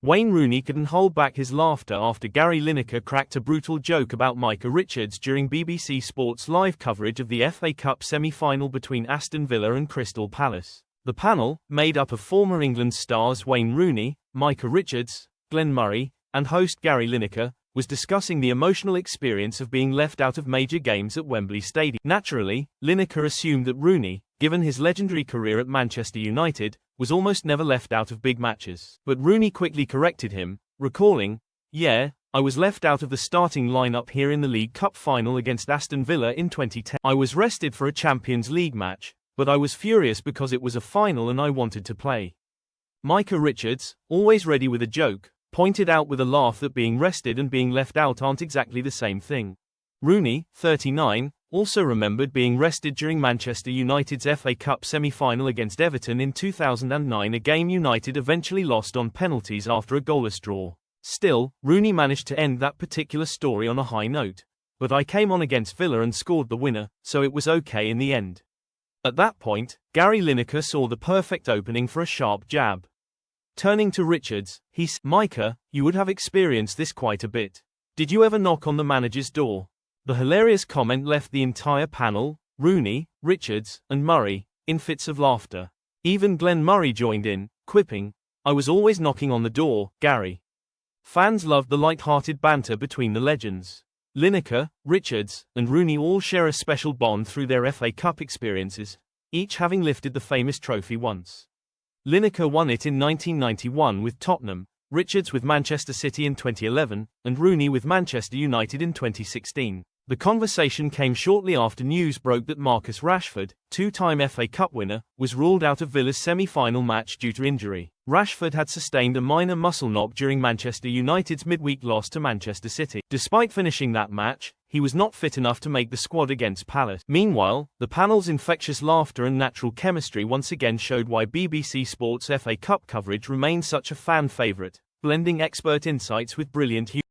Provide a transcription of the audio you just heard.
Wayne Rooney couldn't hold back his laughter after Gary Lineker cracked a brutal joke about Micah Richards during BBC Sports live coverage of the FA Cup semi-final between Aston Villa and Crystal Palace. The panel, made up of former England stars Wayne Rooney, Micah Richards, Glenn Murray, and host Gary Lineker, was discussing the emotional experience of being left out of major games at Wembley Stadium. Naturally, Lineker assumed that Rooney, given his legendary career at Manchester United, was almost never left out of big matches. But Rooney quickly corrected him, recalling, "Yeah, I was left out of the starting lineup here in the League Cup final against Aston Villa in 2010. I was rested for a Champions League match, but I was furious because it was a final and I wanted to play." Micah Richards, always ready with a joke, pointed out with a laugh that being rested and being left out aren't exactly the same thing. Rooney, 39, also remembered being rested during Manchester United's FA Cup semi-final against Everton in 2009, a game United eventually lost on penalties after a goalless draw. Still, Rooney managed to end that particular story on a high note. "But I came on against Villa and scored the winner, so it was okay in the end." At that point, Gary Lineker saw the perfect opening for a sharp jab. Turning to Richards, he said, "Micah, you would have experienced this quite a bit. Did you ever knock on the manager's door?" The hilarious comment left the entire panel, Rooney, Richards, and Murray, in fits of laughter. Even Glenn Murray joined in, quipping, "I was always knocking on the door, Gary." Fans loved the light-hearted banter between the legends. Lineker, Richards, and Rooney all share a special bond through their FA Cup experiences, each having lifted the famous trophy once. Lineker won it in 1991 with Tottenham, Richards with Manchester City in 2011, and Rooney with Manchester United in 2016. The conversation came shortly after news broke that Marcus Rashford, two-time FA Cup winner, was ruled out of Villa's semi-final match due to injury. Rashford had sustained a minor muscle knock during Manchester United's midweek loss to Manchester City. Despite finishing that match, he was not fit enough to make the squad against Palace. Meanwhile, the panel's infectious laughter and natural chemistry once again showed why BBC Sports FA Cup coverage remains such a fan favourite, blending expert insights with brilliant humor.